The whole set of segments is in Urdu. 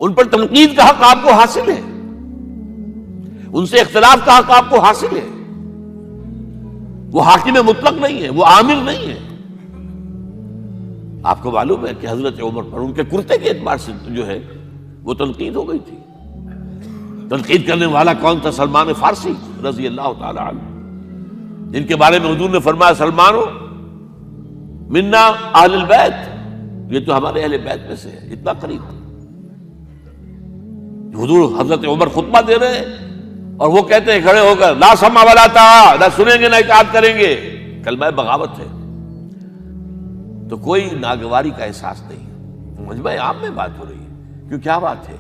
ان پر تنقید کا حق آپ کو حاصل ہے، ان سے اختلاف کا حق آپ کو حاصل ہے. وہ حاکم مطلق نہیں ہے، وہ عامر نہیں ہے. آپ کو معلوم ہے کہ حضرت عمر پر ان کے کرتے کے اعتبار سے جو ہے وہ تنقید ہو گئی تھی. تنقید کرنے والا کون تھا؟ سلمان فارسی رضی اللہ تعالی عنہ، جن کے بارے میں حضور نے فرمایا سلمانو منا اہل البیت، یہ تو ہمارے اہل بیت میں سے ہے. اتنا قریب تھا. حضور حضرت عمر خطبہ دے رہے ہیں اور وہ کہتے ہیں کھڑے ہو کر لا سمع ولا طاعہ، نہ سنیں گے نہ اطاعت کریں گے. کلمہ بغاوت ہے. تو کوئی ناگواری کا احساس نہیں. مجمع عام میں بات ہو رہی ہے. کیوں کیا بات ہے؟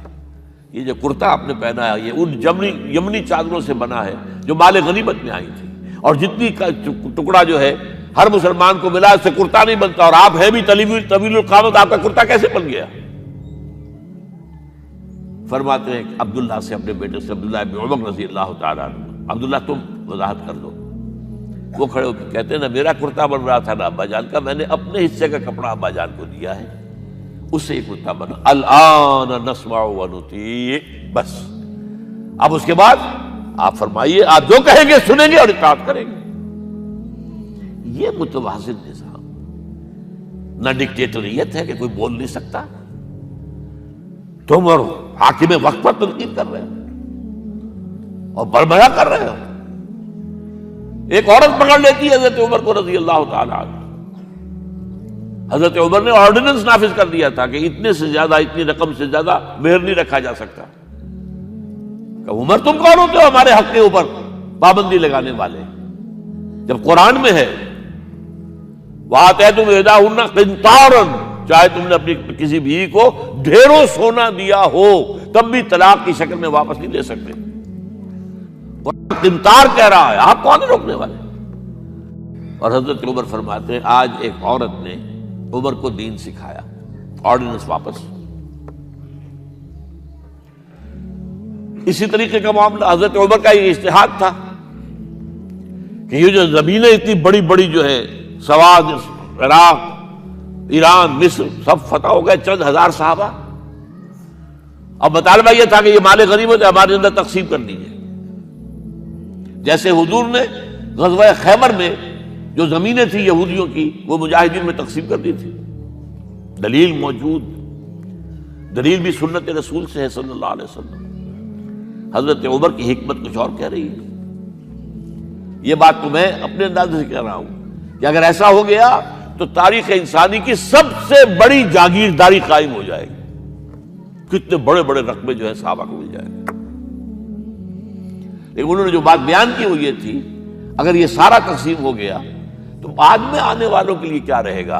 یہ جو کرتا آپ نے پہنا ہے یہ ان یمنی چادروں سے بنا ہے جو مال غنیمت میں آئی تھی، اور جتنی ٹکڑا جو ہے ہر مسلمان کو ملا اس سے کرتا نہیں بنتا، اور آپ ہیں بھی طویل القامت، آپ کا کرتا کیسے بن گیا؟ فرماتے ہیں کہ عبداللہ سے، اپنے بیٹے سے، عبداللہ ابن عمر رضی اللہ تعالیٰ عنہ، عبداللہ تم وضاحت کر دو. وہ کھڑے ہو کے کہتے ہیں نہ میرا کرتا بن رہا تھا نہ ابا جان کا، میں نے اپنے حصے کا کپڑا ابا جان کو دیا ہے، اس سے یہ کرتا بنا. الآن نسمع ونطیع، بس اب اس کے بعد آپ فرمائیے، آپ جو کہیں گے سنیں گے اور اطاعت کریں گے. یہ متوازن نظام، نہ ڈکٹیٹریت ہے کہ کوئی بول نہیں سکتا. تم اور حاکم وقت پر تنقید کر رہے ہو اور بربرا کر رہے ہو. ایک عورت پکڑ لیتی ہے حضرت عمر کو رضی اللہ تعالی عنہ. حضرت عمر نے آرڈیننس نافذ کر دیا تھا کہ اتنے سے زیادہ، اتنی رقم سے زیادہ مہر نہیں رکھا جا سکتا. کہ عمر تم کون ہوتے ہو ہمارے حق کے اوپر پابندی لگانے والے؟ جب قرآن میں ہے وَآتَيْتُمْ إِحْدَاهُنَّ قِنْطَارًا، چاہے تم نے اپنی کسی بیوی کو ڈھیروں سونا دیا ہو تب بھی طلاق کی شکل میں واپس نہیں لے سکتے. قنطار کہہ رہا ہے، آپ کون روکنے والے؟ اور حضرت عمر فرماتے ہیں آج ایک عورت نے عمر کو دین سکھایا، آرڈیننس واپس. اسی طریقے کا معاملہ حضرت عمر کا یہ اجتہاد تھا کہ یہ جو زمینیں اتنی بڑی بڑی جو ہے سواد، عراق، ایران، مصر سب فتح ہو گئے، چند ہزار صحابہ. اب مطالبہ یہ تھا کہ یہ مال غنیمت ہے ہمارے اندر تقسیم کر دیجیے. جیسے حضور نے غزوہ خیبر میں جو زمینیں تھیں یہودیوں کی وہ مجاہدین میں تقسیم کر دی تھی. دلیل موجود، دلیل بھی سنت رسول سے ہے صلی اللہ علیہ وسلم. حضرت عمر کی حکمت کچھ اور کہہ رہی ہے. یہ بات تو میں اپنے انداز سے کہہ رہا ہوں کہ اگر ایسا ہو گیا تو تاریخ انسانی کی سب سے بڑی جاگیرداری قائم ہو جائے گی. کتنے بڑے بڑے رقبے جو ہے صحابہ کو مل جائے گا. لیکن انہوں نے جو بات بیان کی وہ یہ تھی اگر یہ سارا تقسیم ہو گیا تو بعد میں آنے والوں کے لیے کیا رہے گا،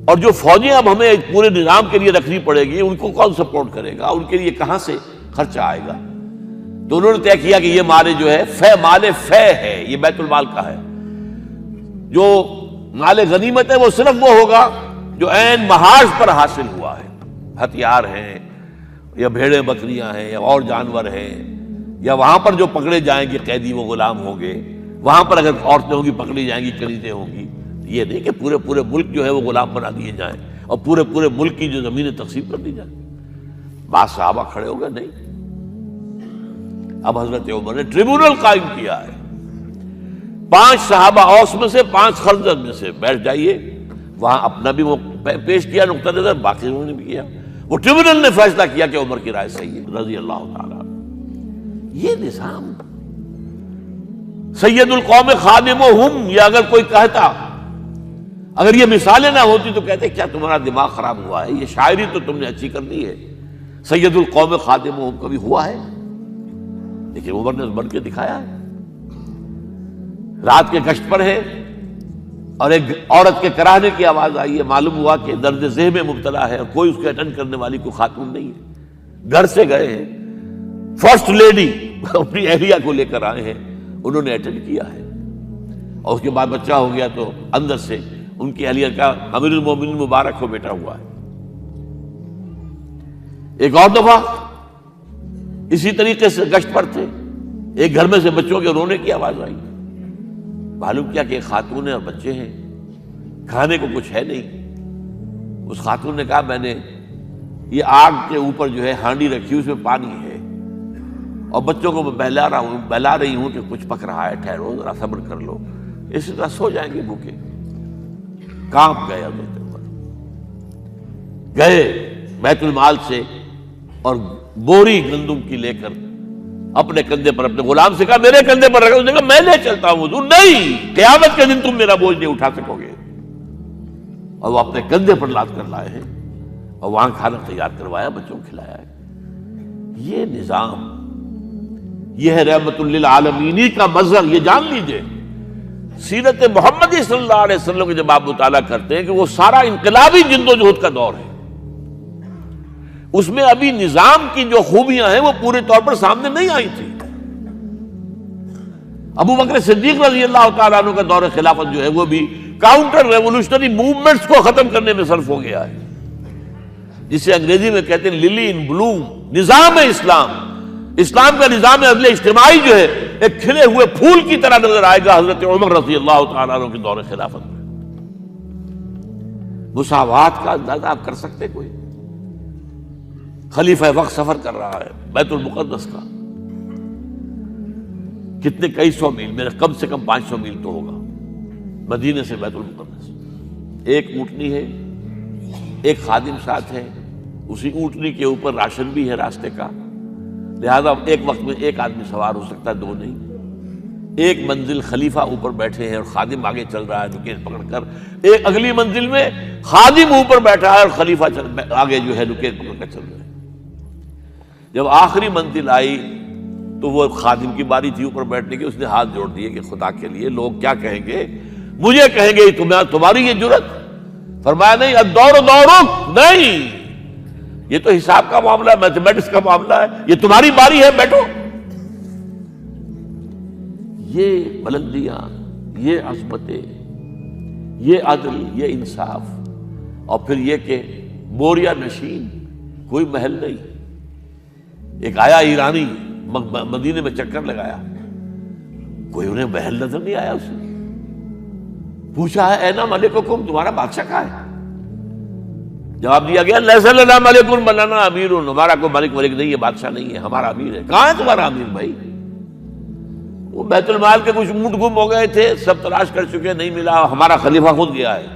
اور جو فوجیں اب ہمیں پورے نظام کے لیے رکھنی پڑے گی ان کو کون سپورٹ کرے گا، ان کے لیے کہاں سے خرچہ آئے گا. تو انہوں نے طے کیا کہ یہ مال جو ہے مال فے ہے، یہ بیت المال کا ہے. جو مال غنیمت ہے وہ صرف وہ ہوگا جو عین محاذ پر حاصل ہوا ہے. ہتھیار ہیں یا بھیڑیں بکریاں ہیں یا اور جانور ہیں، یا وہاں پر جو پکڑے جائیں گے قیدی وہ غلام ہوں گے، وہاں پر اگر عورتیں ہوں گی پکڑی جائیں گی، کنیزیں ہوں گی. یہ نہیں کہ پورے ملک جو ہے وہ غلام بنا دیے جائیں اور پورے ملک کی جو زمینیں تقسیم کر دی جائیں. بعض صحابہ کھڑے ہو گئے نہیں. اب حضرت عمر نے ٹریبونل قائم کیا ہے. 5 صحابہ اوس میں سے، 5 خزرج میں سے بیٹھ جائیے. وہاں اپنا بھی وہ پیش کیا نقطہ نظر، باقی انہوں نے بھی کیا. وہ ٹریبونل نے فیصلہ کیا کہ عمر کی رائے صحیح ہے رضی اللہ تعالیٰ. یہ نظام سید القوم خادمہم، یہ اگر کوئی کہتا، اگر یہ مثالیں نہ ہوتی تو کہتے کیا تمہارا دماغ خراب ہوا ہے، یہ شاعری تو تم نے اچھی کر دی ہے. سید القوم خادمہم کبھی ہوا ہے؟ لیکن عمر نے بن کے دکھایا ہے. رات کے گشت پر ہے اور ایک عورت کے کراہنے کی آواز آئی ہے. معلوم ہوا کہ درد ذہن میں مبتلا ہے اور کوئی اس کے اٹینڈ کرنے والی کوئی خاتون نہیں ہے. گھر سے گئے ہیں، فرسٹ لیڈی اپنی اہلیہ کو لے کر آئے ہیں، انہوں نے اٹینڈ کیا ہے. اور اس کے بعد بچہ ہو گیا تو اندر سے ان کی اہلیہ کا امیر المومنین مبارک ہو بیٹا ہوا ہے. ایک اور دفعہ اسی طریقے سے گشت پر تھے، ایک گھر میں سے بچوں کے رونے کی آواز آئی. معلوم کیا کہ ایک خاتون ہے اور بچے ہیں، کھانے کو کچھ ہے نہیں. اس خاتون نے کہا میں نے یہ آگ کے اوپر جو ہے ہانڈی رکھی اس میں پانی ہے، اور بچوں کو میں بہلا رہی ہوں کہ کچھ پک رہا ہے، ٹھہرو ذرا صبر کر لو، اسی طرح سو جائیں گے بھوکے۔ کانپ گئے حضرت عمر، گئے بیت المال سے اور بوری گندم کی لے کر اپنے کندھے پر، اپنے غلام سے کہا میرے کندھے پر رکھو، اس نے کہا میں لے چلتا ہوں حضور۔ نہیں، قیامت کے دن تم میرا بوجھ نہیں اٹھا سکو گے۔ اور وہ اپنے کندھے پر لاد کر لائے ہیں اور وہاں کھانا تیار کروایا، بچوں کو کھلایا ہے۔ یہ نظام، یہ ہے رحمت للعالمینی کا مظہر۔ یہ جان لیجئے سیرت محمدی صلی اللہ علیہ وسلم کے جب آپ مطالعہ کرتے ہیں کہ وہ سارا انقلابی جدوجہد کا دور ہے، اس میں ابھی نظام کی جو خوبیاں ہیں وہ پورے طور پر سامنے نہیں آئی تھی۔ ابو بکر صدیق رضی اللہ تعالیٰ عنہ کا دور خلافت جو ہے وہ بھی کاؤنٹر ریولوشنری موومنٹس کو ختم کرنے میں صرف ہو گیا ہے، جسے انگریزی میں کہتے ہیں للی ان بلوم، نظام اسلام۔ اسلام کا نظام عدل اجتماعی جو ہے ایک کھلے ہوئے پھول کی طرح نظر آئے گا حضرت عمر رضی اللہ تعالیٰ عنہ کے دور خلافت میں۔ مساوات کا اندازہ آپ کر سکتے کوئی؟ خلیفہ وقت سفر کر رہا ہے بیت المقدس کا، کتنے کئی سو میل، میرے کم سے کم 500 میل تو ہوگا مدینے سے بیت المقدس۔ ایک اونٹنی ہے، ایک خادم ساتھ ہے، اسی اونٹنی کے اوپر راشن بھی ہے راستے کا، لہذا ایک وقت میں ایک آدمی سوار ہو سکتا ہے، دو نہیں۔ ایک منزل خلیفہ اوپر بیٹھے ہیں اور خادم آگے چل رہا ہے نکیل پکڑ کر، ایک اگلی منزل میں خادم اوپر بیٹھا ہے اور خلیفہ آگے جو ہے نکیل پکڑ کر چل رہا ہے۔ جب آخری منزل آئی تو وہ خادم کی باری تھی اوپر بیٹھنے کی، اس نے ہاتھ جوڑ دیے کہ خدا کے لیے لوگ کیا کہیں گے، مجھے کہیں گے تمہاری یہ جرت؟ فرمایا نہیں، الدور دورک، نہیں، یہ تو حساب کا معاملہ ہے، میتھمیٹکس کا معاملہ ہے، یہ تمہاری باری ہے، بیٹھو۔ یہ بلندیاں، یہ عظمتیں، یہ عدل، یہ انصاف، اور پھر یہ کہ بوریا نشین، کوئی محل نہیں۔ ایک آیا ایرانی مدینے میں چکر لگایا، کوئی انہیں محل نظر نہیں آیا، اسے پوچھا ہے اینا ملککم، تمہارا بادشاہ کہاں ہے؟ جواب دیا گیا لیس لنا ملک بل لنا امیر، ہمارا کوئی ملک نہیں ہے، بادشاہ نہیں ہے، ہمارا امیر ہے۔ کہاں ہے تمہارا امیر بھائی؟ وہ بیت المال کے کچھ اونٹ گم ہو گئے تھے، سب تلاش کر چکے، نہیں ملا، ہمارا خلیفہ خود گیا ہے۔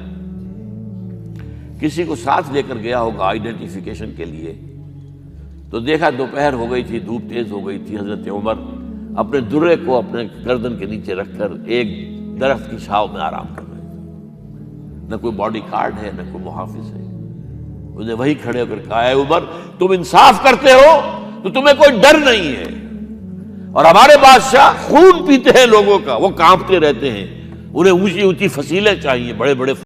کسی کو ساتھ لے کر گیا ہوگا آئیڈینٹیفیکیشن کے لیے، تو دیکھا دوپہر ہو گئی تھی، دھوپ تیز ہو گئی تھی، حضرت عمر اپنے درے کو اپنے گردن کے نیچے رکھ کر ایک درخت کی چھاؤں میں آرام کر رہے تھے۔ نہ کوئی باڈی گارڈ ہے، نہ کوئی محافظ ہے۔ انہیں وہی کھڑے ہو کر کہا اے عمر، تم انصاف کرتے ہو تو تمہیں کوئی ڈر نہیں ہے، اور ہمارے بادشاہ خون پیتے ہیں لوگوں کا، وہ کانپتے رہتے ہیں، انہیں اونچی اونچی فصیلیں چاہیے، بڑے بڑے